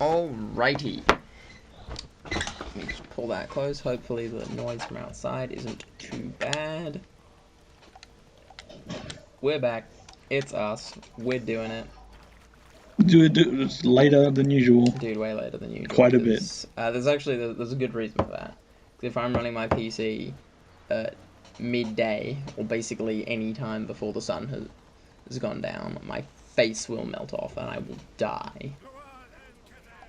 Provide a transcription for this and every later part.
Alrighty. Let me just pull that close. Hopefully the noise from outside isn't too bad. We're back. It's us. We're doing it. It's later than usual. Dude, way later than usual. Quite a bit. There's a good reason for that. Because if I'm running my PC at midday, or basically any time before the sun has gone down, my face will melt off and I will die.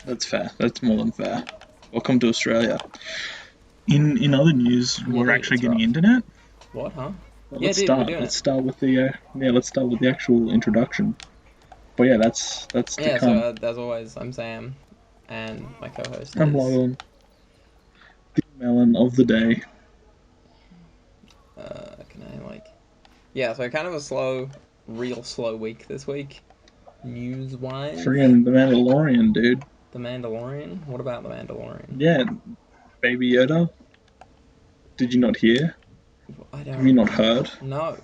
That's fair. That's more than fair. Welcome to Australia. In other news, Yeah, we're dude, actually it's getting rough. internet. What, huh? Well, Yeah, dude, we're doing let's it. start with the actual introduction. But yeah, that's to Yeah, so come. as always, I'm Sam, and my co-host I'm is... Logan, the melon of the day. Can I, like... Yeah, so kind of a real slow week this week, news-wise. Friggin' the Mandalorian, dude. The Mandalorian? What about The Mandalorian? Yeah, Baby Yoda. Did you not hear? I Have you don't... not heard? No.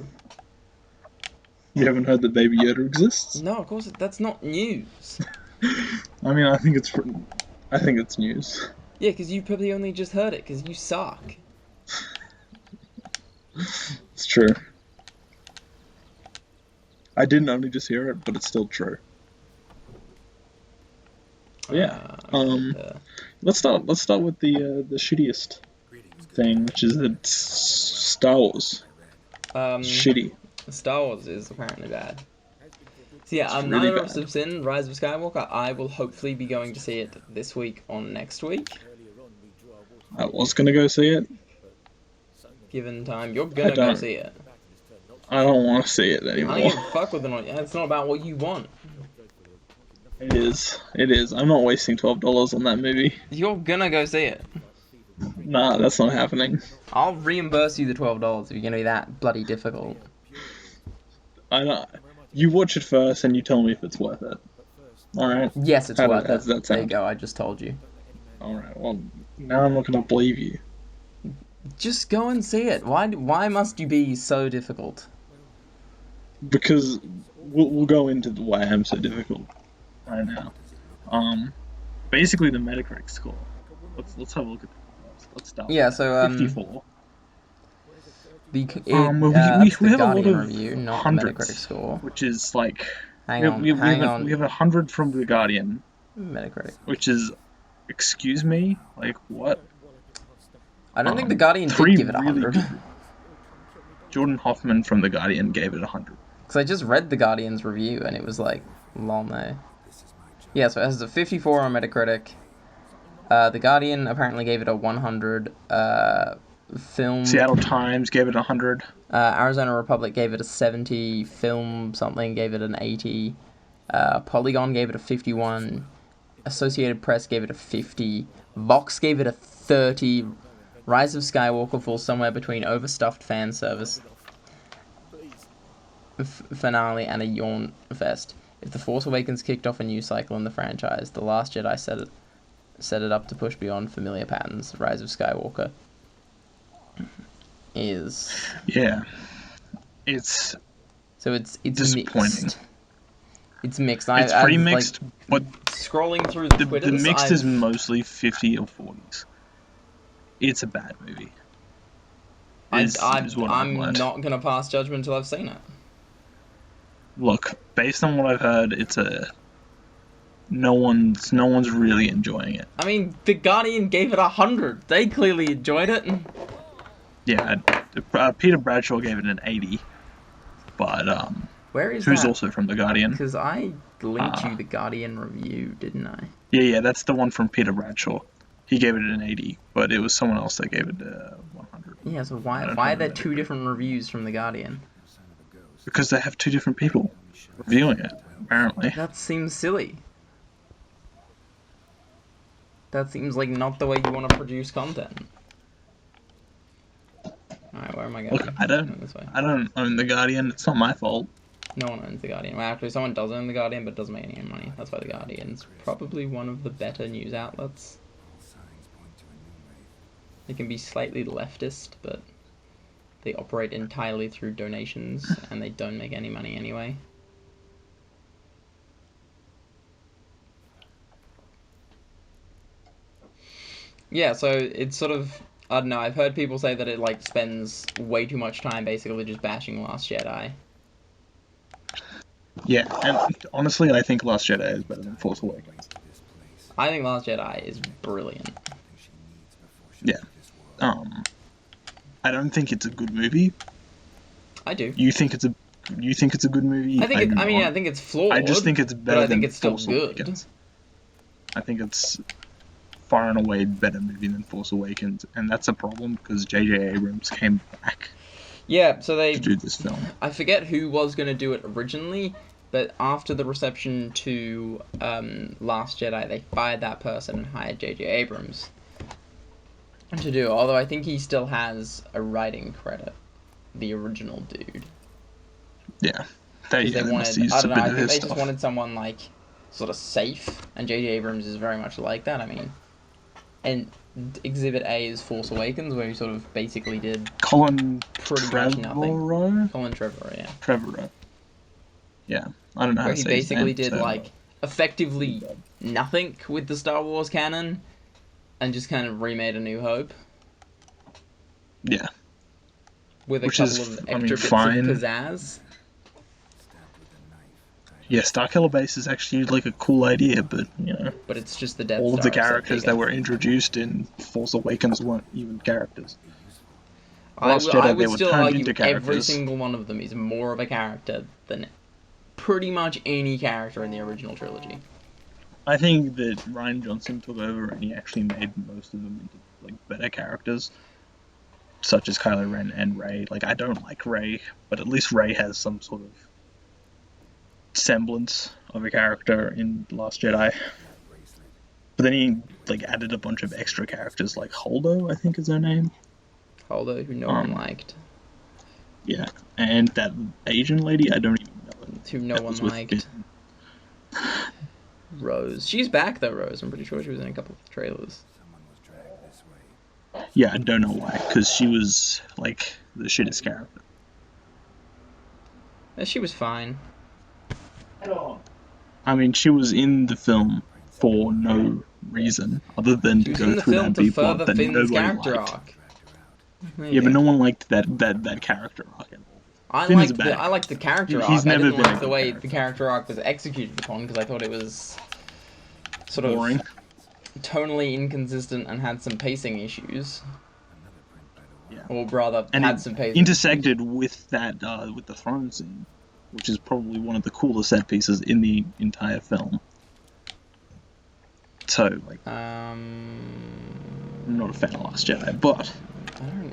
You haven't heard that Baby Yoda exists? No, of course, that's not news. I mean, I think it's news. Yeah, because you probably only just heard it, because you suck. It's true. I didn't only just hear it, but it's still true. Yeah. Let's start with the shittiest thing, which is that Star Wars. Shitty. Star Wars is apparently bad. So yeah, It's really neither of us bad. have seen Rise of Skywalker. I will hopefully be going to see it this week or next week. I was gonna go see it. Given time, you're gonna go see it. I don't want to see it I anymore. don't give a fuck with it. It's not about what you want. It is. It is. I'm not wasting $12 on that movie. You're gonna go see it. Nah, that's not happening. I'll reimburse you the $12 if you're gonna be that bloody difficult. I know. You watch it first and you tell me if it's worth it. Alright? Yes, it's worth How's it. that There you sound? go, I just told you. Alright, well, now I'm not gonna believe you. Just go and see it. Why must you be so difficult? Because we'll go into why I'm so difficult right now. Basically the Metacritic score. Let's have a look at that first. Let's start. Yeah, With so 54. we have the a lot Guardian of review, not the Metacritic hundreds, score. which is like Hang on. we have 100 from the Guardian, Metacritic. which is, excuse me, like what? I don't think the Guardian did give it 100. Really Jordan Hoffman from the Guardian gave it 100. Because I just read the Guardian's review and it was like, lol no. Yeah, so it has a 54 on Metacritic. The Guardian apparently gave it a 100. Film. Seattle Times gave it 100. Arizona Republic gave it a 70. Film something gave it an 80. Polygon gave it a 51. Associated Press gave it a 50. Vox gave it a 30. Rise of Skywalker falls somewhere between overstuffed fan service finale and a yawn fest. If The Force Awakens kicked off a new cycle in the franchise, The Last Jedi set it up to push beyond familiar patterns. Rise of Skywalker is... Yeah. It's disappointing. Mixed. It's mixed. It's pretty mixed, but scrolling through the Twitters, the mixed is mostly 50 or 40s. It's a bad movie. I'm not gonna pass judgment until I've seen it. Look, based on what I've heard, it's no one's really enjoying it. I mean, The Guardian gave it 100. They clearly enjoyed it. Yeah, Peter Bradshaw gave it an 80, but where is who's that? Also from The Guardian? Because I linked you the Guardian review, didn't I? Yeah, that's the one from Peter Bradshaw. He gave it an 80, but it was someone else that gave it 100. Yeah, so why are there two different reviews from The Guardian? Because they have two different people reviewing it, apparently. That seems silly. That seems like not the way you want to produce content. Alright, where am I going? Look, I don't own The Guardian. It's not my fault. No one owns The Guardian. Well, actually, someone does own The Guardian, but doesn't make any money. That's why The Guardian's probably one of the better news outlets. They can be slightly leftist, but they operate entirely through donations, and they don't make any money anyway. Yeah, so it's sort of, I don't know, I've heard people say that it, like, spends way too much time basically just bashing Last Jedi. Yeah, and honestly, I think Last Jedi is better than Force Awakens. I think Last Jedi is brilliant. Yeah. Um, I don't think it's a good movie. I do. You think it's a good movie? I do I mean, not. I think it's I just flawed, think it's but better I think than it's still Force good. Awakens. I think it's far and away better movie than Force Awakens, and that's a problem because J.J. Abrams came back Yeah, so to do this film. I forget who was going to do it originally, but after the reception to Last Jedi, they fired that person and hired J.J. Abrams to do it. Although I think he still has a writing credit, the original dude. Yeah, Because they must wanted, use I a don't know, bit I of think his they just stuff. wanted someone, like, sort of safe, and J.J. Abrams is very much like that. I mean, and Exhibit A is Force Awakens, where he sort of basically did Colin pretty much nothing. Trevorrow. Colin Trevorrow, yeah. Trevorrow. Yeah, I don't know how Where to he say his basically name. did, So like, effectively nothing with the Star Wars canon, and just kind of remade A New Hope yeah, with a which couple is, of I mean, extra bits of fine. pizzazz. Yeah, Starkiller Base is actually like a cool idea, but But it's just the Death all of the Star except characters that bigger. were introduced in Force Awakens weren't even characters. Last I Jedi, they would were still turned argue into every characters. single one of them is more of a character than pretty much any character in the original trilogy. I think that Ryan Johnson took over and he actually made most of them into like better characters, such as Kylo Ren and Rey. Like I don't like Rey, but at least Rey has some sort of semblance of a character in Last Jedi. But then he like added a bunch of extra characters like Holdo, I think is her name. Although who no one Um, liked. yeah, and that Asian lady, I don't even know her Who name. no That one was with Finn. liked. Rose. She's back though, Rose. I'm pretty sure she was in a couple of trailers. Yeah, I don't know why, because she was like the shittest character. Yeah, she was fine. I mean, she was in the film for no reason other than She to was go in the through film that to B plot further that Finn's nobody character liked. arc. There you Yeah, but go. no one liked that character arc at all. I Finn's a liked bad the character. character He's arc. I never didn't been a like the good way the character. character arc was executed upon because I thought it was sort of Boring. tonally inconsistent and had some pacing issues. Yeah, Or rather, and had it some pacing issues. intersected with that with the throne scene, which is probably one of the coolest set pieces in the entire film. So, like, I'm not a fan of Last Jedi, but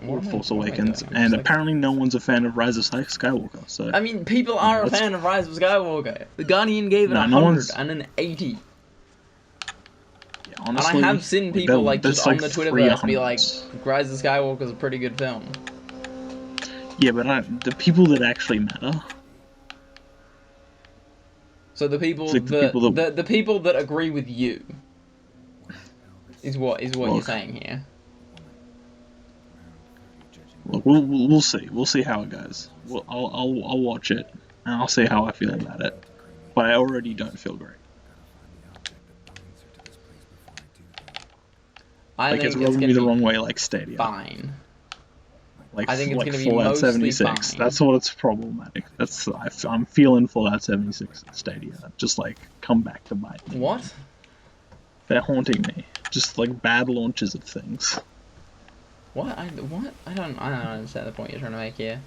or Force What am I Awakens, doing? I'm and just like. apparently no one's a fan of Rise of Skywalker. So, I mean, people are a let's fan of Rise of Skywalker. The Guardian gave it no, a no 100 one's. and an 80. Yeah, And I honestly, have seen like people like just that's on like the three Twitterverse be like, hundreds. Rise of Skywalker is a pretty good film. Yeah, but the people that actually matter, So the people like the that people that the people that agree with you is what you're look, saying here. look, we'll see. We'll see how it goes. I'll watch it and I'll see how I feel about it. But I already don't feel great. I Like it's think it's rubbing gonna me the be wrong way, like Stadia, fine. like I think it's gonna be Fallout mostly 76. fine. That's what it's problematic. I'm feeling Fallout 76 Stadia. Just like come back to bite me. What? They're haunting me. Just like bad launches of things. What? What? I don't understand the point you're trying to make here.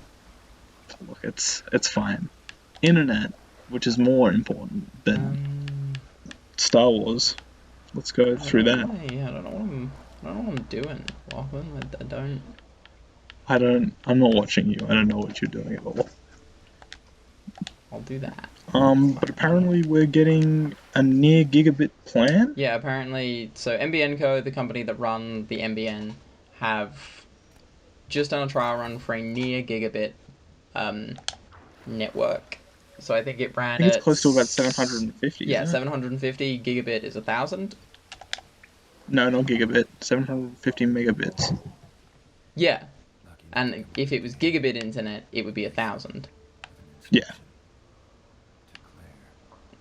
Look, it's fine. Internet, which is more important than Star Wars. Let's go through that. I don't know what I'm doing, Lachlan. I don't. I'm not watching you. I don't know what you're doing at all. I'll do that. But apparently we're getting a near gigabit plan. Yeah, apparently. So NBN Co, the company that run the NBN, have just done a trial run for a near gigabit network. So I think it ran I think it's at close to about 750. yeah, Isn't it? 750 gigabit is 1,000. No, not gigabit. 750 megabits. Yeah, and if it was gigabit internet, it would be 1,000. Yeah.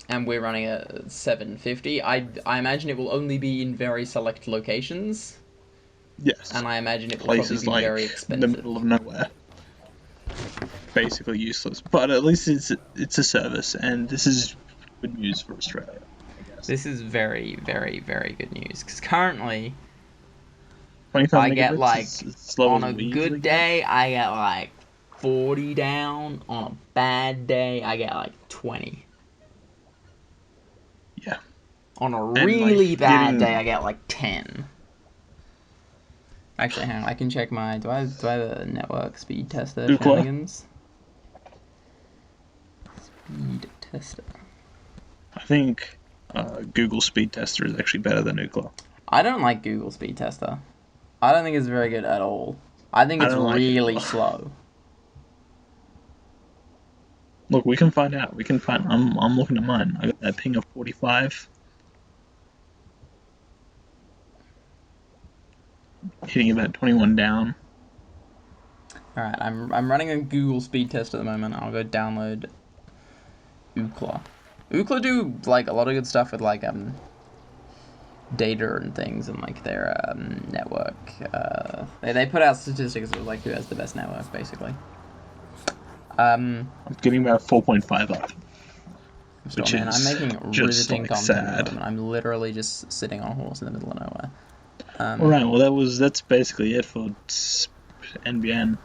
And we're running at 750. I imagine it will only be in very select locations. Yes. and I imagine it will Places probably be very like the expensive. middle of nowhere. Basically useless. But at least it's a service, and this is good news for Australia, I guess. This is very, very, very good news, because currently 25 I get megabits like, is as slow on as a we usually good get. day, I get like 40 down. On a bad day, I get like 20. Yeah. On a And really bad day, I getting get like 10. Actually, hang on, I can check my... Do I have a network speed tester Ookla. shenanigans? Speed tester. I think Google Speed Tester is actually better than Ookla. I don't like Google speed tester. I don't think it's very good at all. I think I it's don't like it really either. slow. Look, we can find out. We can find. I'm looking at mine. I got that ping of 45. Hitting about 21 down. Alright, I'm running a Google speed test at the moment. I'll go download Ookla. Ookla do like a lot of good stuff with like data and things, and like their network. They put out statistics of like who has the best network, basically. I'm getting about 4.5 up, which Man, I'm is making just riveting like content at the sad. moment. I'm literally just sitting on a horse in the middle of nowhere. All right, well that's basically it for NBN.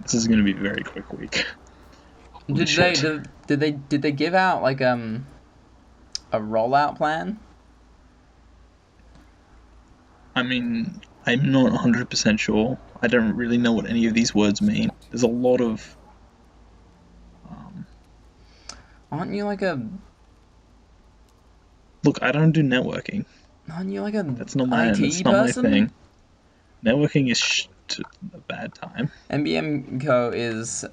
This is going to be a very quick week. Holy shit. Did they give out like a rollout plan? I mean, I'm not 100% sure. I don't really know what any of these words mean. There's a lot of. Aren't you like a Look, I don't do networking. Aren't you like a That's not IT my person? thing. Networking is a bad time. NBM Co is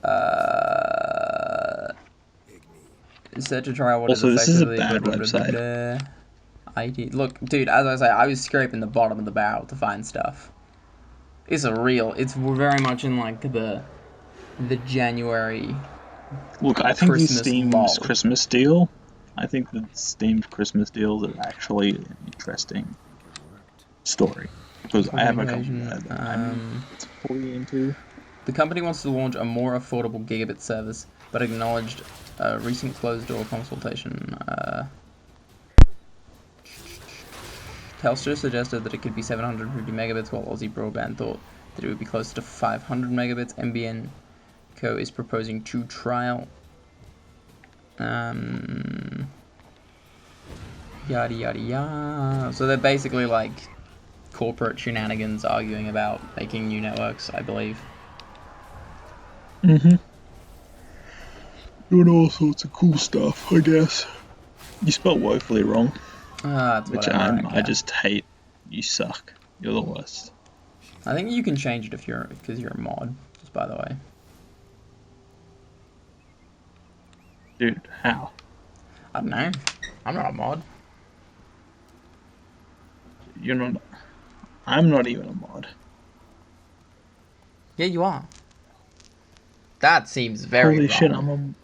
set to try what is Also, this is a effectively bad website. IT. Look, dude, as I say, I was scraping the bottom of the barrel to find stuff. It's very much in like the January. Look, I think the Christmas Steam's lull. Christmas deal. I think the Steam's Christmas deals are actually an interesting story because I have a couple that I'm fully into. The company wants to launch a more affordable gigabit service, but acknowledged a recent closed-door consultation. Telstra suggested that it could be 750 megabits, while Aussie Broadband thought that it would be closer to 500 megabits. NBN Co. is proposing to trial. Yada yada yada. So they're basically like corporate shenanigans arguing about making new networks, I believe. Mm-hmm. Doing all sorts of cool stuff, I guess. You spelled woefully wrong. That's which whatever, I just hate. You suck. You're the worst. I think you can change it because you're a mod, just by the way. Dude, how? I don't know. I'm not a mod. You're not. I'm not even a mod. Yeah, you are. That seems very Holy wrong. shit, I'm a.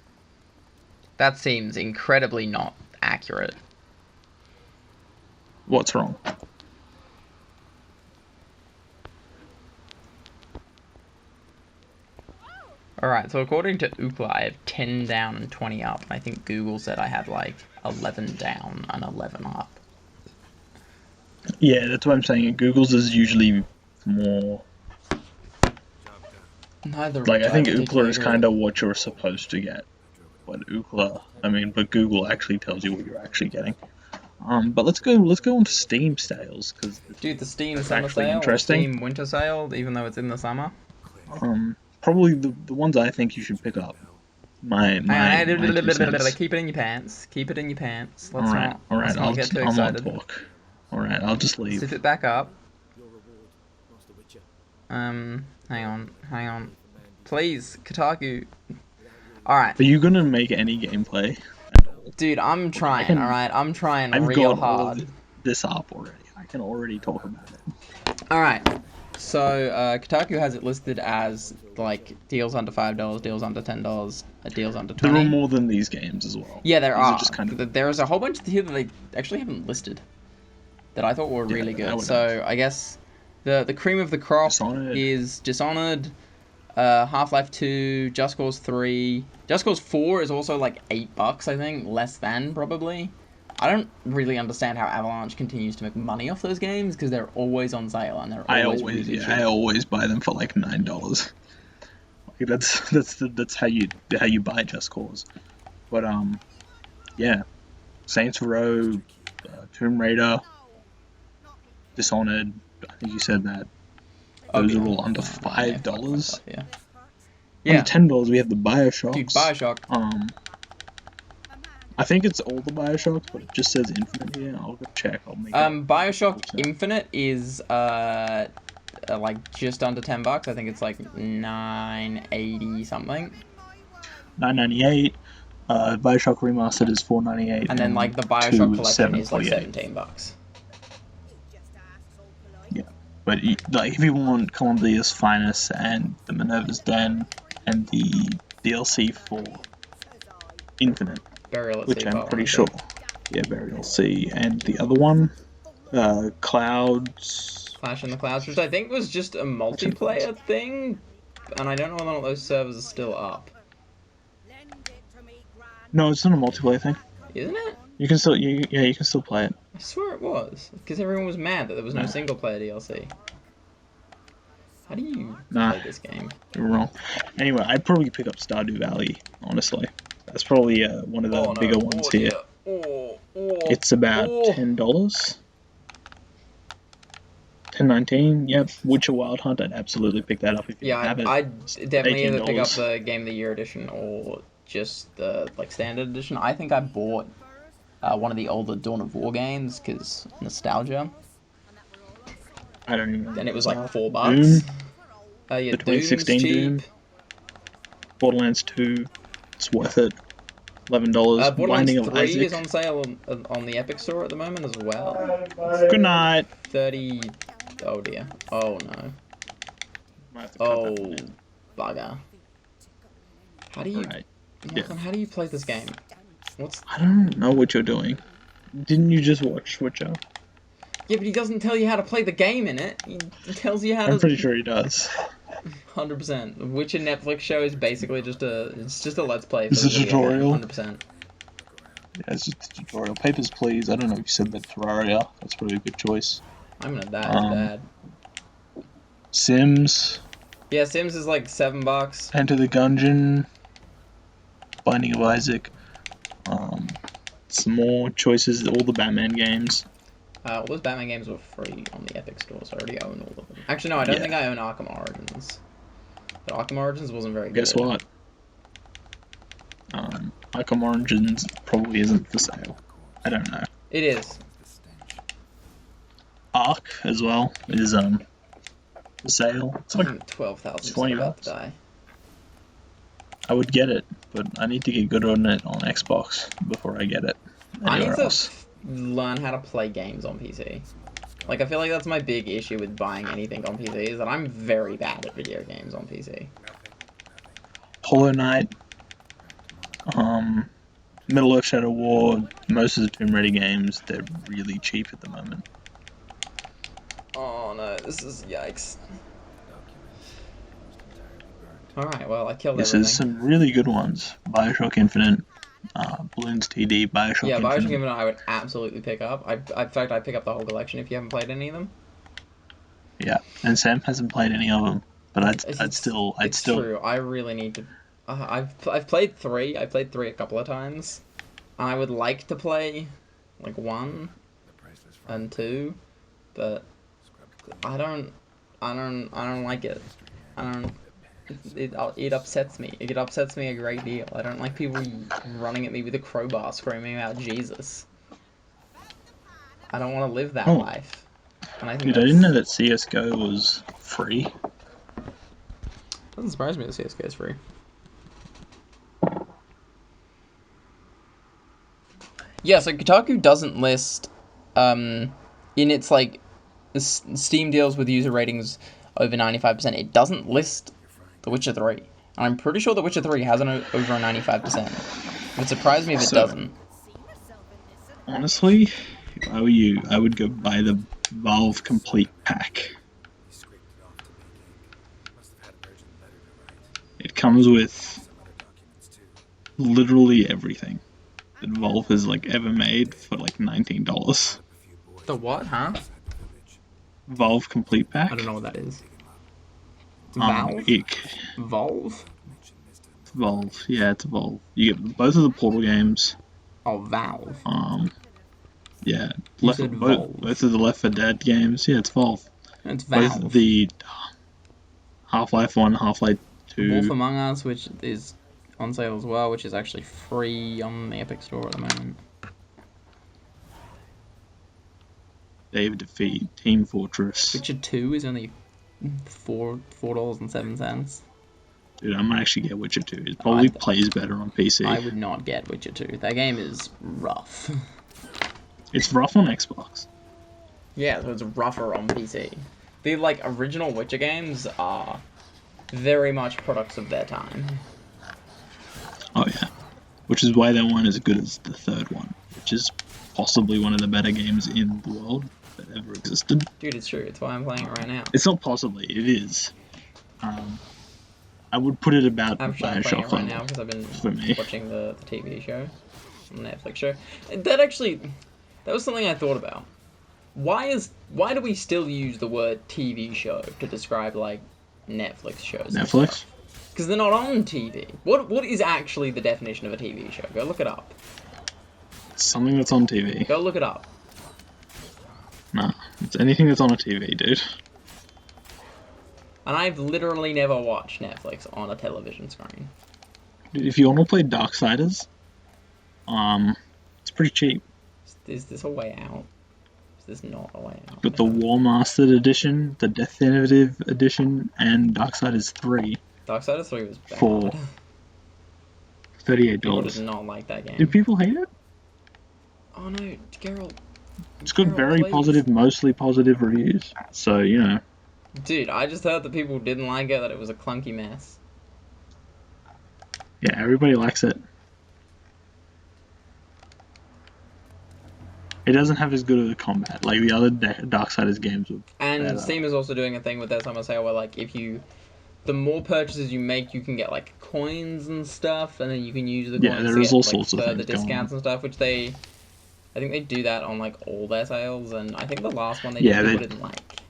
That seems incredibly not accurate. What's wrong? Alright, so according to Ookla, I have 10 down and 20 up. I think Google said I had like 11 down and 11 up. Yeah, that's what I'm saying. Google's is usually more. Neither. Like, I think Ookla is kind of what you're supposed to get. But Google actually tells you what you're actually getting. But let's go into Steam sales because dude, the Steam summer sale, interesting. Steam winter sale, even though it's in the summer. Probably the ones I think you should pick up. My keep it in your pants. Keep it in your pants. Let's not get too excited. I'll not talk. All right, I'll just leave. Zip it back up. Hang on. Please, Kotaku. Alright. Are you gonna make any gameplay? Dude, I'm trying, alright? I'm trying I've real got hard. all this up already. I can already talk about it. Alright. So, Kotaku has it listed as, like, deals under $5, deals under $10, deals under $20. There are more than these games as well. Yeah, there are. Just kind of... There's a whole bunch here that they actually haven't listed that I thought were really good. So, I guess The cream of the crop Dishonored. is Dishonored, Half-Life 2, Just Cause 3. Just Cause 4 is also like $8, I think, less than probably. I don't really understand how Avalanche continues to make money off those games because they're always on sale and they're always really cheap. I always buy them for like $9. Like that's how you buy Just Cause. But yeah, Saints Row, Tomb Raider, Dishonored. I think you said that. Those are all under $5. Yeah. Under $10, we have the Bioshocks. Dude, Bioshock. I think it's all the Bioshocks, but it just says Infinite here. I'll go check. I'll make Bioshock Infinite is like just under $10. I think it's like $9.80 something. $9.98. Bioshock Remastered is $4.98. And then like the Bioshock Collection is like $17. Yeah, but like if you want Columbia's Finest and the Minerva's Den and the DLC for Infinite, Burial at which Sea I'm Part pretty 1, sure. Yeah, Burial Sea, and the other one, Clouds. Clash in the Clouds, which I think was just a multiplayer thing, and I don't know whether or not those servers are still up. No, it's not a multiplayer thing. Isn't it? You can still, you can still play it. I swear it was, because everyone was mad that there was no single player DLC. How do you play this game? You're wrong. Anyway, I'd probably pick up Stardew Valley, honestly. That's probably one of the bigger ones here. It's about $10. $10.19. Yep. Witcher Wild Hunt. I'd absolutely pick that up if you have it. I'd definitely either pick up the Game of the Year edition or just the like standard edition. I think I bought one of the older Dawn of War games because nostalgia. I don't even. Then it was like $4. Doom. Yeah, The 2016 Doom. Borderlands 2. It's worth it. $11. Borderlands 3 is on sale on the Epic Store at the moment as well. Good night. 30. Oh dear. Oh no. Oh bugger. How do you? Right. Lachlan, how do you play this game? I don't know what you're doing. Didn't you just watch Witcher? Yeah, but he doesn't tell you how to play the game in it. He tells you how to. I'm pretty sure he does. 100%. The Witcher Netflix show is basically just a let's play. It's a tutorial. 100%. Yeah, it's just a tutorial. Papers, Please. I don't know if you said that. Terraria. That's probably a good choice. I'm gonna die. It's bad. Sims. Yeah, Sims is like $7. Enter the Gungeon. Binding of Isaac. Some more choices. All the Batman games. All those Batman games were free on the Epic Store, so I already own all of them. Actually, no, I don't think I own Arkham Origins. But Arkham Origins wasn't very good. Guess what? Arkham Origins probably isn't for sale. I don't know. It is. Ark as well is for sale. It's like $12,000 to die. I would get it, but I need to get good on it on Xbox before I get it. I need to learn how to play games on PC. Like, I feel like that's my big issue with buying anything on PC, is that I'm very bad at video games on PC. Hollow Knight, Middle Earth Shadow War, most of the Tomb Raider games, they're really cheap at the moment. Oh no, this is yikes. Alright, well, I killed everything. This is some really good ones. Bioshock Infinite, Bloons TD, Bioshock Infinite. Yeah, Bioshock Infinite I would absolutely pick up. In fact, I'd pick up the whole collection if you haven't played any of them. Yeah, and Sam hasn't played any of them, but I'd still. It's true. I really need to. I've played 3. I played 3 a couple of times. I would like to play like 1 and 2, but I don't like it. It upsets me. It upsets me a great deal. I don't like people running at me with a crowbar screaming about Jesus. I don't want to live that life. And I think I didn't know that CSGO was free. Doesn't surprise me that CSGO is free. Yeah, so Kotaku doesn't list, in its like Steam deals with user ratings over 95%. It doesn't list The Witcher 3. And I'm pretty sure The Witcher 3 has over a 95%. It would surprise me if it doesn't. Honestly, if I were you, I would go buy the Valve Complete Pack. comes with literally everything that Valve has like ever made for like $19. The what, huh? Valve Complete Pack. I don't know what that is. Valve? Volve? Valve, yeah, it's Valve. You get both of the Portal games. Oh, Valve. Yeah, You said Volve. both of the Left 4 Dead games. Yeah, it's Valve. It's Valve. Both the Half-Life 1, Half-Life 2. Wolf Among Us, which is on sale as well, which is actually free on the Epic Store at the moment. Dave Defeat, Team Fortress. Witcher 2 is only $4.07. Dude, I might actually get Witcher 2. It probably plays better on PC. I would not get Witcher 2. That game is rough. It's rough on Xbox. Yeah, so it's rougher on PC. The like original Witcher games are very much products of their time. Oh yeah, which is why they weren't as good as the third one, which is possibly one of the better games in the world that ever existed. Dude, it's true. It's why I'm playing it right now. It's not possibly. It is. I would put it about I'm playing it right now because I've been watching the TV show, the Netflix show. That was something I thought about. Why do we still use the word TV show to describe like Netflix shows? Netflix? Because they're not on TV. What is actually the definition of a TV show? Go look it up. Something that's on TV. Go look it up. Nah, it's anything that's on a TV, dude. And I've literally never watched Netflix on a television screen. Dude, if you want to play Darksiders, it's pretty cheap. Is this a way out? Is this not a way out? But the War Mastered Edition, the Definitive Edition, and Darksiders 3. Darksiders 3 was bad. For $38. People did not like that game. Did people hate it? Oh no, Geralt. It's got very positive, mostly positive reviews. So, you know. Dude, I just heard that people didn't like it, that it was a clunky mess. Yeah, everybody likes it. It doesn't have as good of a combat. Like the other Darksiders games would. And Steam is also doing a thing with their summer sale where, like, the more purchases you make, you can get, like, coins and stuff, and then you can use the coins there to is get, all like, sorts of further things discounts and stuff, which I think they do that on, like, all their sales, and I think the last one they did, people didn't like.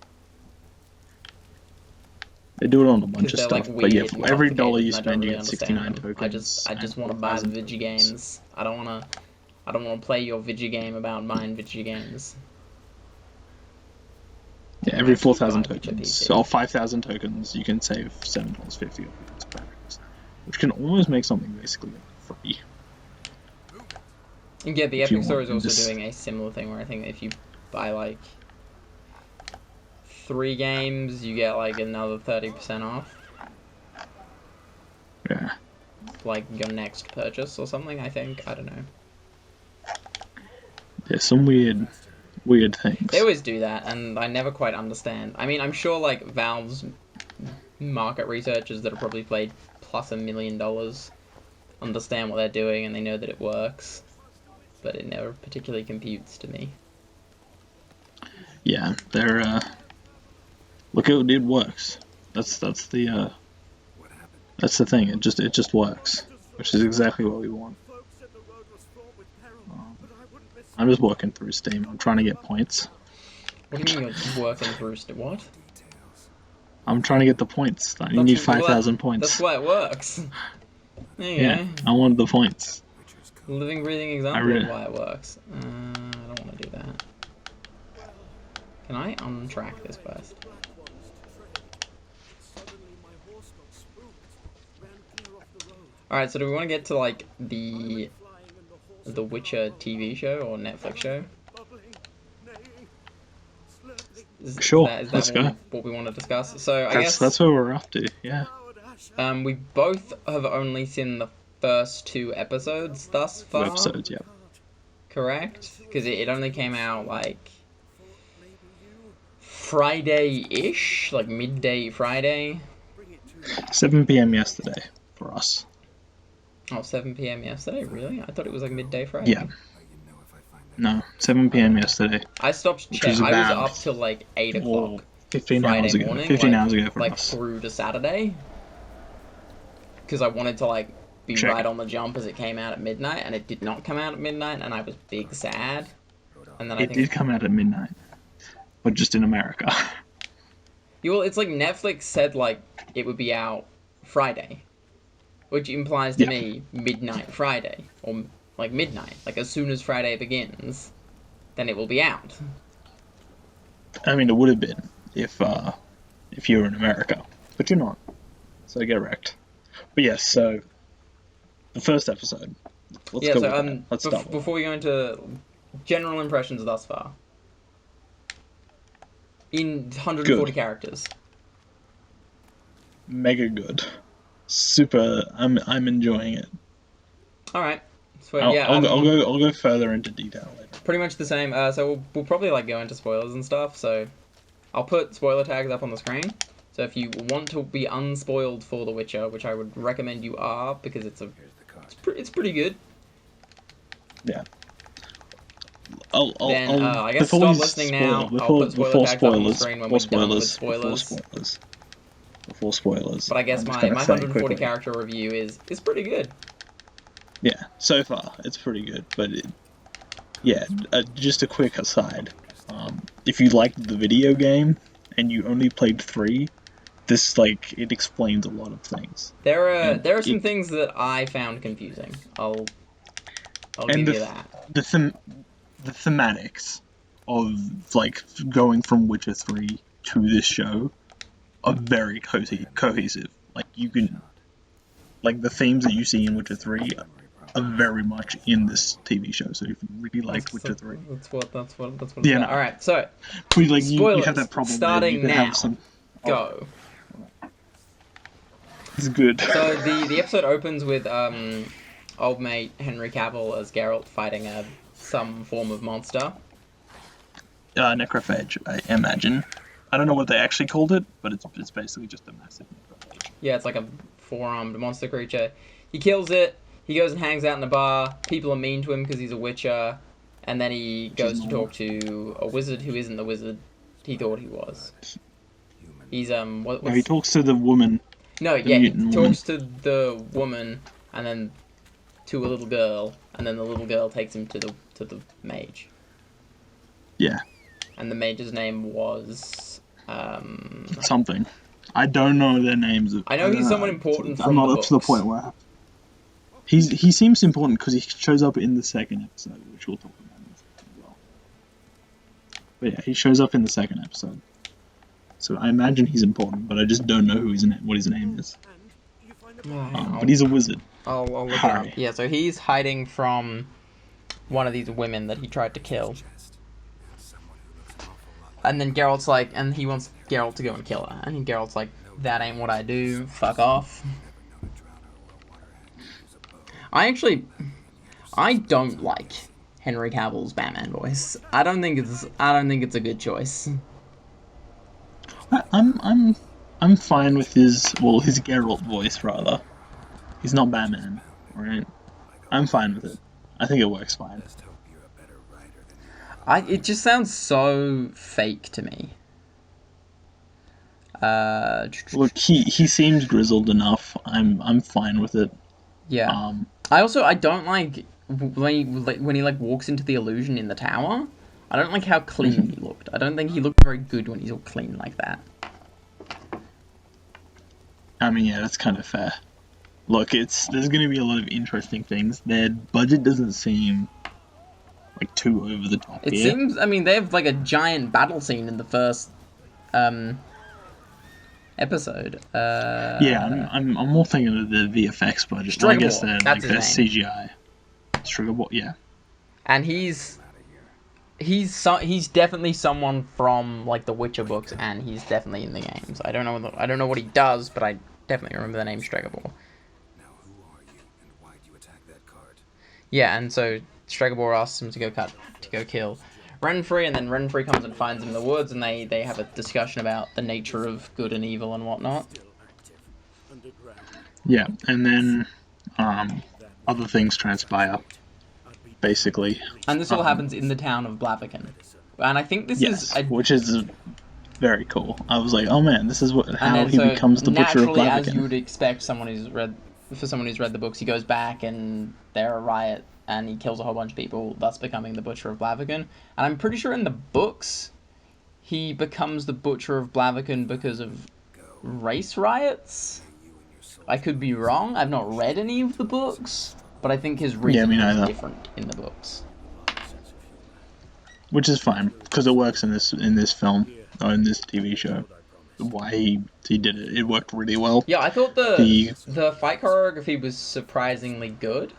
They do it on a bunch of They're, stuff, like, but yeah, weird for every and dollar you complicated, spend, you and I get don't really 69 tokens. I just want to buy the Vigi games. I don't want to play your Vigi game about buying Vigi games. Yeah, every 4,000 tokens, or 5,000 tokens, you can save $7.50 off your products, which can almost make something basically free. Yeah, the Epic Store is also doing a similar thing where I think if you buy like 3 games, you get like another 30% off. Yeah. Like your next purchase or something, I think. I don't know. There's some weird things. They always do that, and I never quite understand. I mean, I'm sure like Valve's market researchers that have probably played plus $1 million understand what they're doing and they know that it works, but it never particularly computes to me. Yeah, they're look, it works. That's the thing. It just works, which is exactly what we want. I'm just working through Steam. I'm trying to get points. What do you mean you're working through what? I'm trying to get the points. You need 5,000 points. That's why it works. There you go. I want the points. Living, breathing example of why it works. I don't want to do that. Can I untrack this first? Alright, so do we want to get to like the Witcher TV show or Netflix show? Sure, let's go. What we want to discuss? So I guess that's where we're up to. Yeah. We both have only seen the first 2 episodes thus far. 2 episodes, yep. Correct? Because it only came out like Friday-ish, like midday Friday. 7 p.m. yesterday for us. Oh, 7 p.m. yesterday? Really? I thought it was like midday Friday. Yeah. No, 7 p.m. yesterday. I stopped checking. I was up till like 8 o'clock. 15 Friday hours ago. morning, 15 hours ago for like us. through to Saturday. because I wanted to like be Check. right on the jump as it came out at midnight, and it did not come out at midnight, and I was big sad. And then I It did come out at midnight, but just in America. well, it's like Netflix said like it would be out Friday, which implies to me midnight Friday or like midnight, like as soon as Friday begins, then it will be out. I mean, it would have been if you were in America, but you're not, so get wrecked. But yes, so the first episode. Let's go with that. Let's start with before we go into general impressions thus far, in 140 characters. Mega good, super. I'm enjoying it. All right, so I'll go further into detail later. Pretty much the same. So we'll probably like go into spoilers and stuff. So I'll put spoiler tags up on the screen. So if you want to be unspoiled for The Witcher, which I would recommend you are, because it's pretty good. Yeah. I guess stop listening now. I'll put spoiler tags up on the screen when we're done with spoilers. Before spoilers. But I guess my 140 character review is pretty good. Yeah, so far it's pretty good. But just a quick aside. If you liked the video game and you only played 3, this it explains a lot of things. There are some things that I found confusing. I'll give you that. The thematics of going from Witcher 3 to this show are very cohesive. You can the themes that you see in Witcher 3 are very much in this TV show. So if you really like Witcher 3, that's what yeah. No. All right, so spoilers, you have that problem. Starting now. Go. It's good. So the episode opens with old mate Henry Cavill as Geralt fighting some form of monster. Necrophage, I imagine. I don't know what they actually called it, but it's basically just a massive necrophage. Yeah, it's like a 4-armed monster creature. He kills it. He goes and hangs out in a bar. People are mean to him because he's a witcher. And then he goes to talk to a wizard who isn't the wizard he thought he was. He's No, he talks to the woman. No, yeah, he talks to the woman, and then to a little girl, and then the little girl takes him to the mage. Yeah. And the mage's name was something. I don't know their names. I know he's someone important from I'm not the up books. to the point where he seems important because he shows up in the second episode, which we'll talk about in a second as well. But yeah, he shows up in the second episode. So I imagine he's important, but I just don't know what his name is. But he's a wizard. I'll look it up. Yeah, so he's hiding from one of these women that he tried to kill. And then Geralt's and he wants Geralt to go and kill her. And Geralt's like, that ain't what I do, fuck off. I don't like Henry Cavill's Batman voice. I don't think it's a good choice. I'm fine with his Geralt voice rather. He's not Batman, right? I'm fine with it. I think it works fine. It just sounds so fake to me. Look, he seems grizzled enough. I'm fine with it. Yeah. I don't like when he walks into the illusion in the tower. I don't like how clean he looked. I don't think he looked very good when he's all clean like that. I mean, yeah, that's kind of fair. Look, there's going to be a lot of interesting things. Their budget doesn't seem too over the top. It seems. I mean, they have a giant battle scene in the first episode. Yeah, I'm more thinking of the VFX budget. I guess they're their CGI. Strigabor, yeah. And he's definitely someone from The Witcher books, and he's definitely in the games. I don't know what he does, but I definitely remember the name Stregobor. Now who are you and why do you attack that card? Yeah, and so Stregobor asks him to go kill Renfrey, and then Renfrey comes and finds him in the woods, and they have a discussion about the nature of good and evil and whatnot. Yeah, and then other things transpire, basically. And this all happens in the town of Blaviken. And I think this is... which is very cool. I was like, oh man, this is how he becomes the Butcher of Blaviken. As you would expect someone who's read for someone who's read the books, he goes back and they're a riot and he kills a whole bunch of people, thus becoming the Butcher of Blaviken. And I'm pretty sure in the books he becomes the Butcher of Blaviken because of race riots. I could be wrong. I've not read any of the books, but I think his reason is different in the books. Which is fine, because it works in this film, or in this TV show. Why he did it. It worked really well. Yeah, I thought the fight choreography was surprisingly good.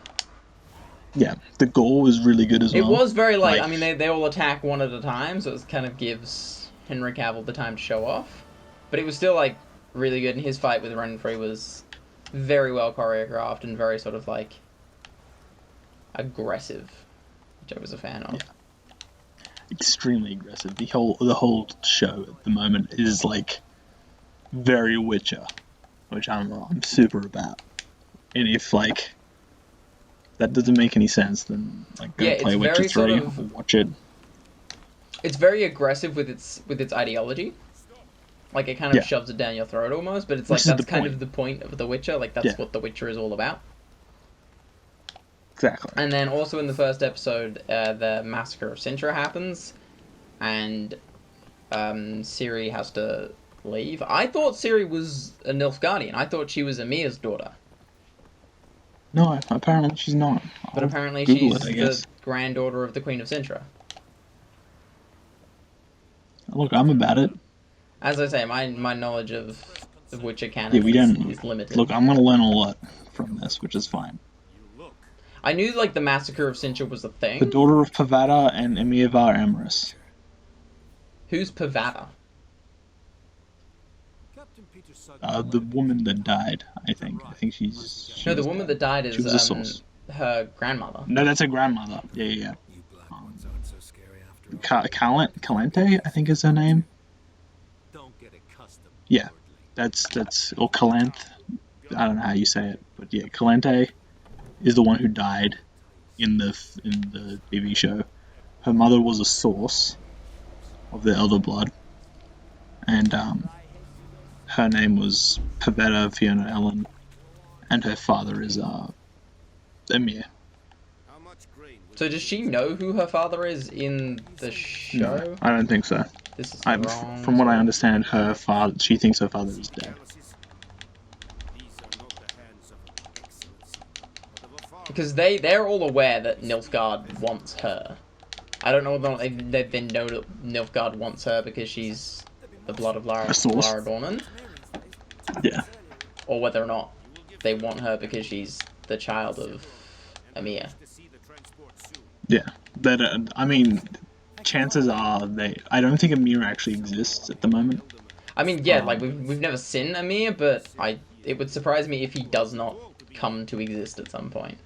Yeah, the gore was really good as well. It was very I mean, they all attack one at a time, so it kind of gives Henry Cavill the time to show off. But it was still, like, really good, and his fight with Renfrey was very well choreographed and very sort of, like, aggressive, which I was a fan of. Yeah. Extremely aggressive. The whole show at the moment is, like, very Witcher, which I'm super about. And if, like, that doesn't make any sense, then, like, go play Witcher 3 or watch it. It's very aggressive with its ideology. Like, it kind of shoves it down your throat almost, but it's like, that's kind of the point of The Witcher. Like, that's what The Witcher is all about. Exactly. And then also in the first episode, the Massacre of Sintra happens, and Ciri has to leave. I thought Ciri was a Nilfgaardian. I thought she was Emir's daughter. No, apparently she's not. But apparently she's the granddaughter of the Queen of Sintra. Look, I'm about it. As I say, my knowledge of the Witcher canon is limited. Look, I'm going to learn a lot from this, which is fine. I knew, like, the Massacre of Sintra was a thing. The daughter of Pavada and Emir var Emrys. Who's Pavada? The woman that died, I think. I think she's no, the woman that died is her grandmother. No, that's her grandmother. Yeah. Calente, I think is her name. Yeah, that's or Calanth. I don't know how you say it, but yeah, Calente is the one who died in the TV show. Her mother was a source of the Elder Blood, and her name was Pavetta Fiona Ellen, and her father is Emir. So does she know who her father is in the show? No, I don't think so. This is wrong. From what I understand, she thinks her father is dead. Because they're all aware that Nilfgaard wants her. I don't know whether they know that Nilfgaard wants her because she's the blood of Lara Dornan. Yeah. Or whether or not they want her because she's the child of Emir. Yeah. I mean, chances are I don't think Emir actually exists at the moment. I mean, yeah, like we've never seen Emir, but it would surprise me if he does not come to exist at some point.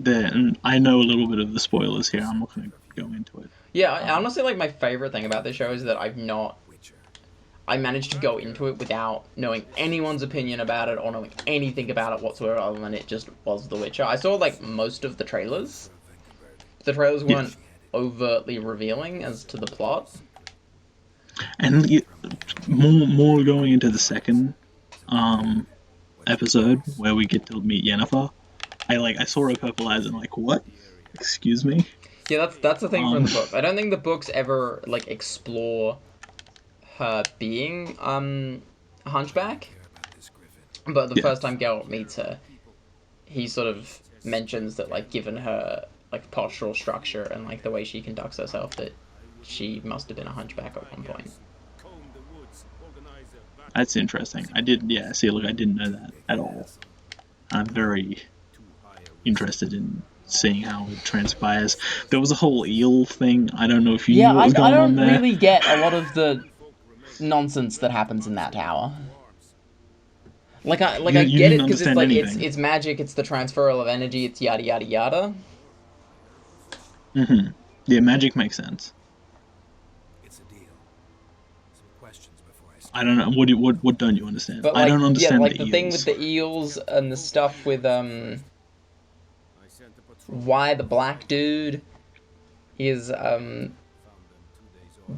And I know a little bit of the spoilers here. I'm not going to go into it. Yeah, honestly, like, my favorite thing about this show is that I managed to go into it without knowing anyone's opinion about it or knowing anything about it whatsoever other than it just was The Witcher. I saw, like, most of the trailers. The trailers weren't overtly revealing as to the plot. And more going into the second episode where we get to meet Yennefer. I saw her purple eyes and like, what? Excuse me? Yeah, that's the thing from the book. I don't think the books ever, like, explore her being a hunchback. But the first time Geralt meets her, he sort of mentions that, like, given her, like, postural structure and, like, the way she conducts herself, that she must have been a hunchback at one point. That's interesting. I didn't know that at all. I'm very interested in seeing how it transpires. There was a whole eel thing. I don't know if you knew what was going on there. I don't really get a lot of the nonsense that happens in that tower. I get it because it's like it's magic, it's the transferal of energy, it's yada yada yada. Mm-hmm. Yeah, magic makes sense. It's a deal. Some questions before I don't know. What don't you understand? But, I don't understand the thing with the eels and the stuff with why the black dude is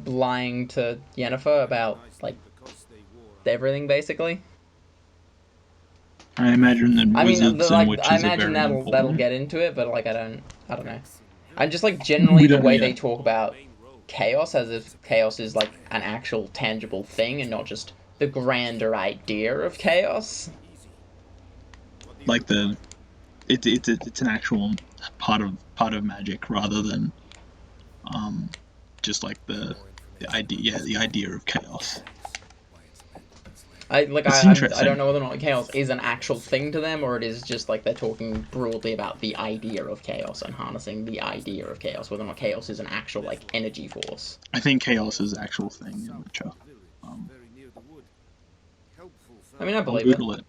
lying to Yennefer about, like, everything, basically. I imagine that I mean, wizards and I witches are imagine very that'll important. get into it, but like I don't know. I'm just like generally We the don't know way they yet. talk about chaos as if chaos is like an actual tangible thing and not just the grander idea of chaos. Like it's an actual part of magic rather than um just like the idea, yeah, the idea of chaos. It's I don't interesting. know whether or not chaos is an actual thing to them or it is just like they're talking broadly about the idea of chaos and harnessing the idea of chaos, whether or not chaos is an actual like energy force. I think chaos is an actual thing in Witcher. Um, I mean, I I'll believe it. Google it.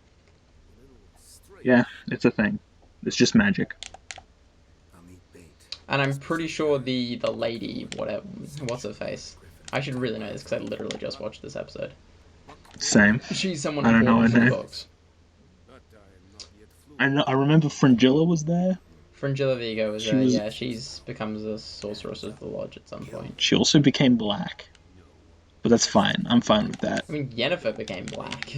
Yeah, it's a thing. It's just magic. And I'm pretty sure the lady, whatever, what's her face? I should really know this because I literally just watched this episode. Same. She's someone I don't know her important for the name. books. I remember Fringilla was there. Fringilla Vigo was She was. yeah, she's becomes a sorceress of the lodge at some point. She also became black, but that's fine. I'm fine with that. I mean, Yennefer became black.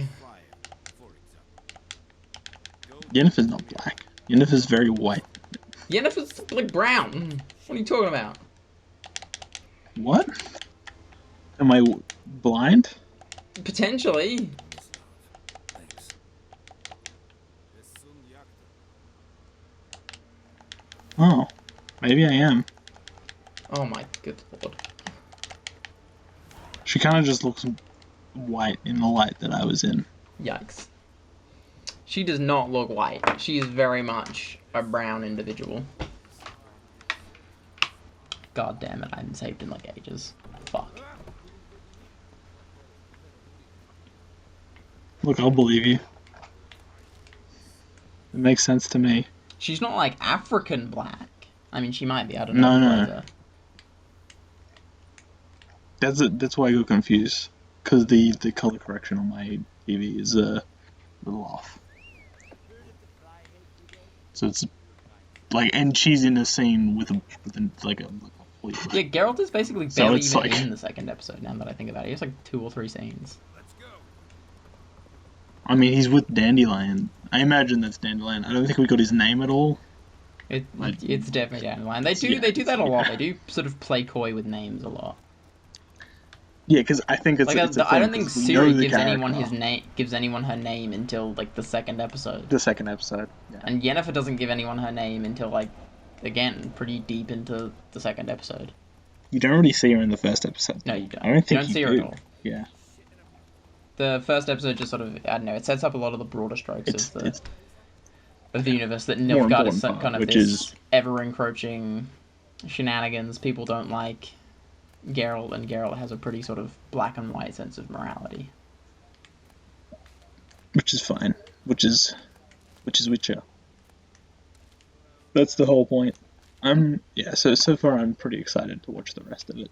Yennefer's not black. Yennefer's very white. Yennefer's like brown. What are you talking about? What? Am I blind? Potentially. Oh, maybe I am. Oh my good lord. She kind of just looks white in the light that I was in. Yikes. She does not look white. She is very much a brown individual. God damn it, I haven't saved in like ages. Fuck. Look, I'll believe you. It makes sense to me. She's not like African black. I mean, she might be. I don't know. No. That's why I got confused. Because the color correction on my TV is a little off. So it's like, and she's in a scene with like a police. Yeah, Geralt is basically So barely it's even like- in the second episode. Now that I think about it, he has like 2 or 3 scenes. I mean, he's with Dandelion. I imagine that's Dandelion. I don't think we got his name at all. It's definitely down the line. They do that a lot. They do sort of play coy with names a lot. Yeah, because I think it's, Like it's a I thing, don't think 'cause we know Ciri the gives anyone her name until like the second episode. The second episode. Yeah. And Yennefer doesn't give anyone her name until like again pretty deep into the second episode. You don't really see her in the first episode. No, you don't. I don't think you don't see her do. at all. Yeah. The first episode just sort of I don't know. It sets up a lot of the broader strokes It's of the universe. That more Nilfgaard is important some part, kind of which this is- ever encroaching shenanigans. People don't like Geralt, and Geralt has a pretty sort of black and white sense of morality. which is fine. Which is Witcher. That's the whole point. So far I'm pretty excited to watch the rest of it.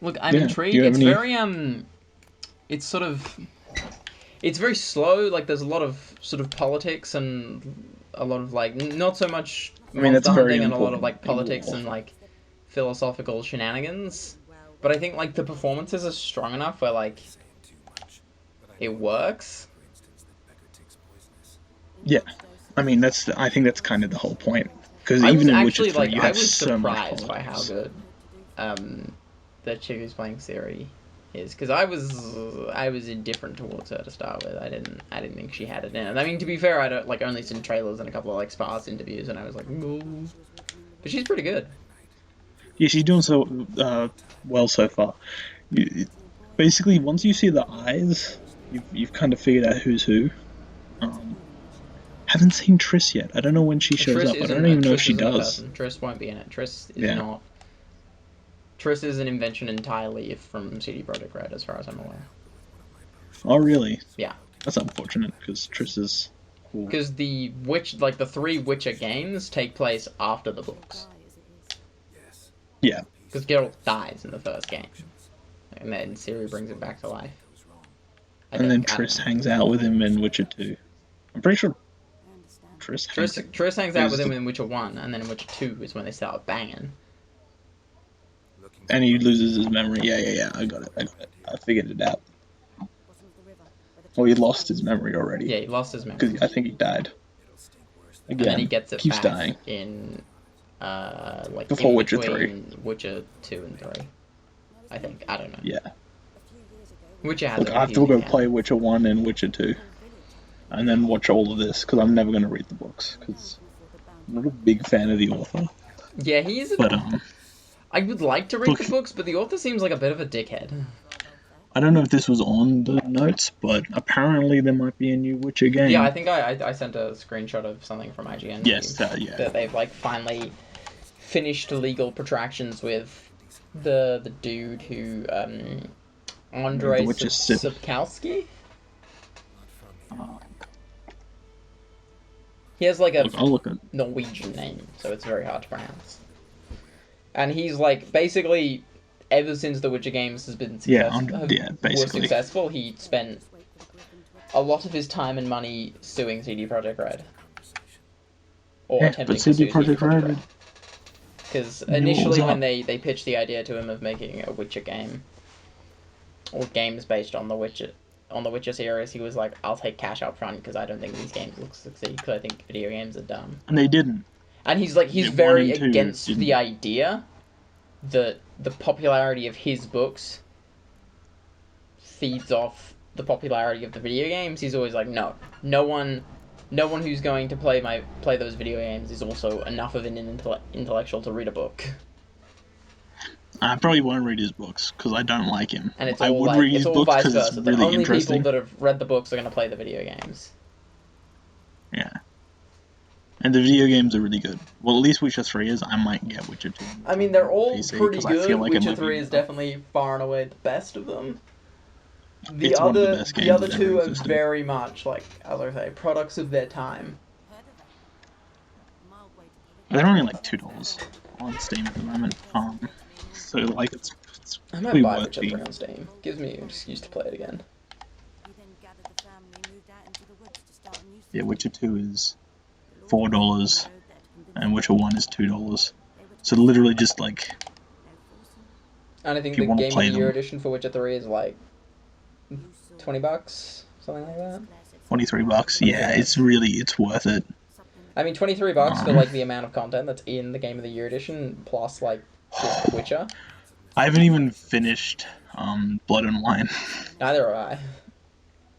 Look, I'm Yeah, intrigued. do you have It's any- very it's sort of it's very slow. Like there's a lot of sort of politics and a lot of like not so much mean, that's monster very hunting and a lot of important like in politics war. and like philosophical shenanigans. But I think like the performances are strong enough where like it works. Yeah. I mean, I think that's kind of the whole point. Because I was even in Witcher actually 3, like you I have was so much surprised by how politics. good the chick who's playing Ciri is, because I was indifferent towards her to start with. I didn't think she had it in. I mean, to be fair, I don't like only seen trailers and a couple of like sparse interviews, and I was like, no. But she's pretty good. Yeah, she's doing so well so far. Basically, once you see the eyes, you've kind of figured out who's who. Haven't seen Triss yet. I don't know when she shows up. I don't even know if she does. Triss won't be in it. Triss is Yeah. not. Triss is an invention entirely from CD Projekt Red, as far as I'm aware. Oh, really? Yeah. That's unfortunate because Triss is cool. Because the 3 Witcher games take place after the books. Yeah. Because Geralt dies in the first game, and then Ciri brings it back to life. And then Triss hangs out with him in Witcher 2. I'm pretty sure Triss hangs out with him in Witcher 1, and then in Witcher 2 is when they start banging. And he loses his memory. Yeah. I got it. I figured it out. Well, he lost his memory already. Yeah, he lost his memory. Because I think he died. And then he Again, gets it keeps back dying. in, like, Before in Witcher between Witcher 2 and 3. I think. I don't know. Yeah. Witcher has Look, a I have to go confusing play canon. Witcher 1 and Witcher 2. And then watch all of this, because I'm never going to read the books. Because I'm not a big fan of the author. Yeah, he's. But, I would like to read look, the books, but the author seems like a bit of a dickhead. I don't know if this was on the notes, but apparently there might be a new Witcher game. Yeah, I think I sent a screenshot of something from IGN. Yes, yeah. That they've, like, finally finished legal protractions with the dude who, Andrei The Witcher Sapkowski? He has, like, a I'll look at Norwegian name, so it's very hard to pronounce. And he's, like, basically, ever since the Witcher games has been basically. were successful, he spent a lot of his time and money suing CD Projekt Red. Or attempting to sue CD Projekt Red. Because initially when they pitched the idea to him of making a Witcher game, or games based on the Witcher series, he was like, I'll take cash up front because I don't think these games will succeed, because I think video games are dumb. And they didn't. And he's very against the idea that the popularity of his books feeds off the popularity of the video games. He's always like, no one who's going to play those video games is also enough of an intellectual to read a book. I probably won't read his books because I don't like him. And it's I all would like, read it's his all books vice because versa. it's The really only interesting. people that have read the books are going to play the video games. Yeah. And the video games are really good. Well, at least Witcher 3 is. I might get Witcher 2. I mean, they're all PC, pretty good. I feel like Witcher 3 is definitely far and away the best of them. The It's one of the other best games the other that two ever are existed. very much, like, as I say, products of their time. They're only like $2 on Steam at the moment. So like it's I might pretty buy worth Witcher the 3 on Steam. Gives me an excuse to play it again. Yeah, Witcher 2 is $4 and Witcher 1 is $2. So literally just like And I think If you the wanna Game of play the Year them. edition for Witcher 3 is like $20, something like that. $23. Yeah, it's worth it. I mean, $23 for like the amount of content that's in the Game of the Year edition, plus like just The Witcher. I haven't even finished Blood and Wine. Neither have I.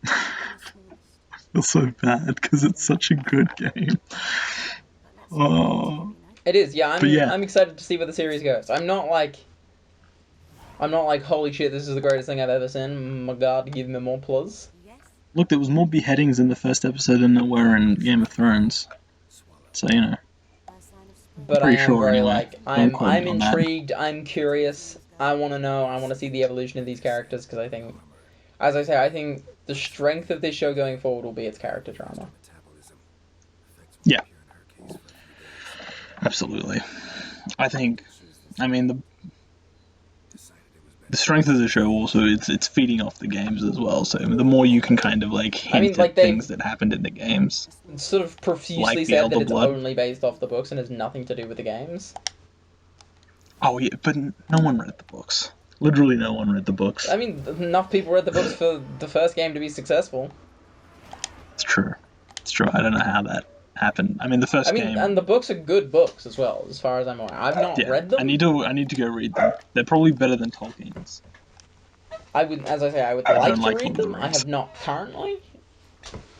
I feel so bad because it's such a good game. Oh. It is, yeah. But yeah. I'm excited to see where the series goes. I'm not like, holy shit, this is the greatest thing I've ever seen. My God, give me more plus. Look, there was more beheadings in the first episode than there were in Game of Thrones. So, you know. But I Pretty am sure very anyway. like, Don't quote I'm me on that. intrigued. I'm curious. I want to know. I want to see the evolution of these characters because I think, as I say, I think the strength of this show going forward will be its character drama. Yeah. Absolutely. I mean, the strength of the show also, it's feeding off the games as well, so the more you can kind of like hint at things that happened in the games. It's sort of profusely Like the said that Elder it's Blood. only based off the books and has nothing to do with the games. Oh yeah, but no one read the books. Literally no one read the books. I mean, enough people read the books for the first game to be successful. It's true. I don't know how that happened. I mean, the first game... and the books are good books as well, as far as I'm aware. I've not read them. I need to go read them. They're probably better than Tolkien's. I would, as I say, I would I like don't to like read Lord of them. the I Rings. have not currently,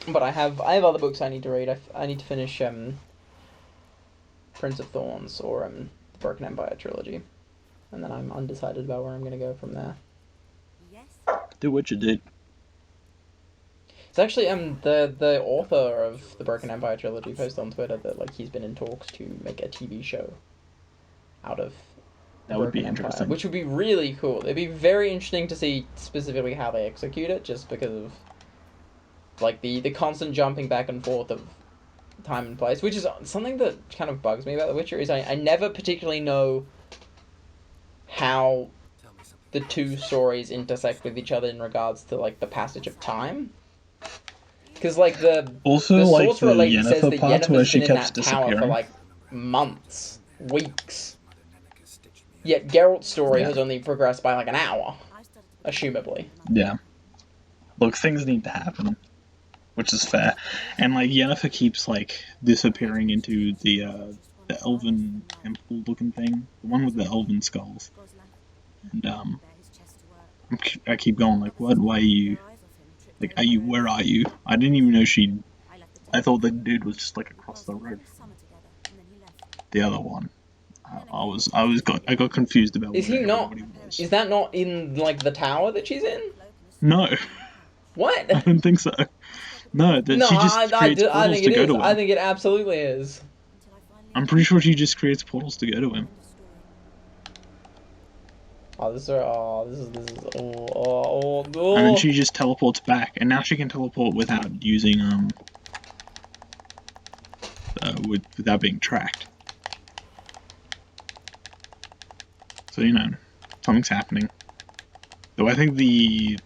but I have other books I need to read. I need to finish Prince of Thorns or the Broken Empire trilogy, and then I'm undecided about where I'm going to go from there. Do what you did. It's actually the author of the Broken Empire trilogy posted on Twitter that like he's been in talks to make a TV show out of That would be Broken Empire, interesting. which would be really cool. It'd be very interesting to see specifically how they execute it, just because of like the constant jumping back and forth of time and place, which is something that kind of bugs me about The Witcher. Is I never particularly know how the two stories intersect with each other in regards to like the passage of time. Because like the Like sorcerer the lady says that Yennefer part where Yennefer's she been in kept that tower for disappearing. like months, weeks. Yet Geralt's story has only progressed by like an hour, assumably. Yeah. Look, things need to happen, which is fair. And like Yennefer keeps like disappearing into the elven temple looking thing, the one with the elven skulls. And I keep going like, what? Why are you? Like, are you? Where are you? I didn't even know she. I thought the dude was just like across the road from the other one. I got confused about Is where he not? everybody was. Is that not in like the tower that she's in? No, What? I don't think so. No, that No, she just creates I portals think to it go is. to him. I think it absolutely is. I'm pretty sure she just creates portals to go to him. Oh, this is And then she just teleports back, and now she can teleport without using without being tracked. So something's happening. Though I think the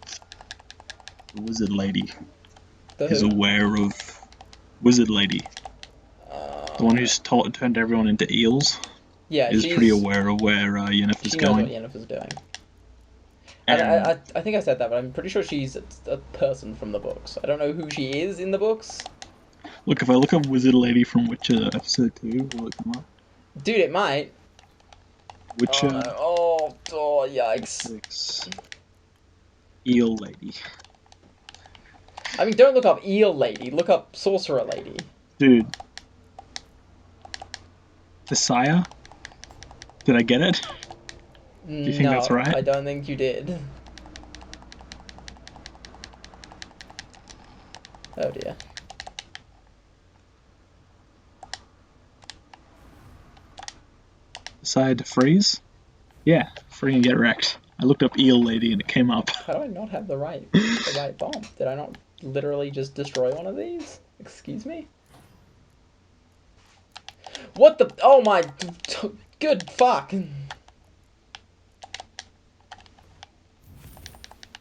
wizard lady is aware of Wizard Lady, the one who's turned everyone into eels. Yeah, is pretty aware of where Yennefer's she knows going. what Yennefer's doing. And I think I said that, but I'm pretty sure she's a person from the books. I don't know who she is in the books. Look, if I look up Wizard Lady from Witcher episode 2, will it come up? Dude, it might. Witcher. Oh, no. Oh, yikes. 6. Eel Lady. I mean, don't look up Eel Lady. Look up Sorcerer Lady. Dude. Messiah? Did I get it? Do you think that's right? I don't think you did. Oh dear. Decide to freeze? Yeah, freaking get wrecked. I looked up Eel Lady and it came up. How do I not have the right bomb? Did I not literally just destroy one of these? Excuse me? What the? Oh my! Good fuck!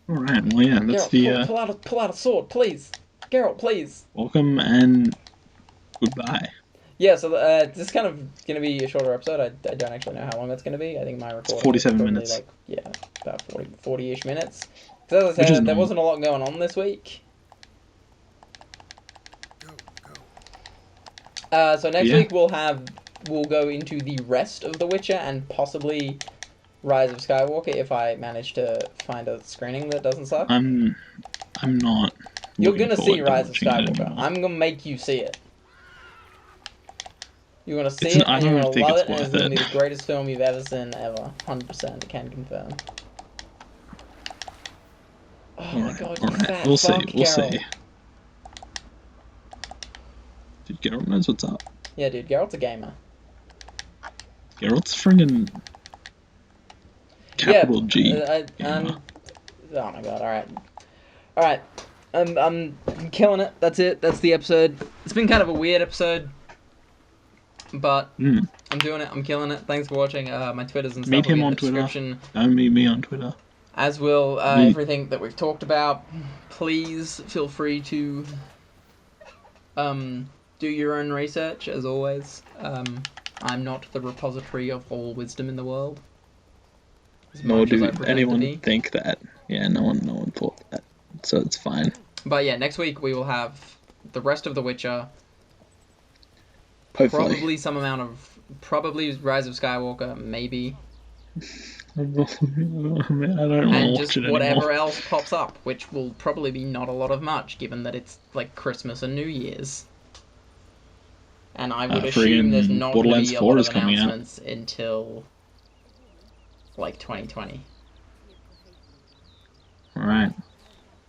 Alright, well yeah, that's Geralt, pull out a sword, please! Geralt, please! Welcome and goodbye. Yeah, so this is kind of going to be a shorter episode. I don't actually know how long that's going to be. I think my recording 47 is probably minutes. like, yeah, about 40-ish minutes. Because as I said, there wasn't a lot going on this week. So next week we'll go into the rest of The Witcher and possibly Rise of Skywalker if I manage to find a screening that doesn't suck. I'm not. You're gonna see Rise of Skywalker. I'm gonna make you see it. You're gonna see it and you're gonna love it, and it's gonna be the greatest film you've ever seen ever. 100% can confirm. Oh my god, you fat we'll fuck, see. We'll Geralt. see. Dude, Geralt knows what's up. Yeah, dude, Geralt's a gamer. Geralt's friggin' capital G. Oh my god, alright. I'm killing it. That's it. That's the episode. It's been kind of a weird episode, but I'm doing it. I'm killing it. Thanks for watching. My Twitters and stuff Meet him will on be in the Twitter. description. Don't meet me on Twitter. As will everything that we've talked about. Please feel free to do your own research, as always. I'm not the repository of all wisdom in the world. Nor do anyone think that. Yeah, no one thought that. So it's fine. But yeah, next week we will have the rest of The Witcher. Hopefully. Probably Rise of Skywalker, maybe. I don't want to and watch just it whatever anymore. else pops up, which will probably be not a lot of much, given that it's like Christmas and New Year's. And I would assume there's not going to be a lot of announcements until like 2020. Alright.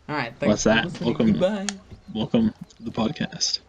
Alright, thanks. What's that? Welcome. Goodbye. Welcome to the podcast.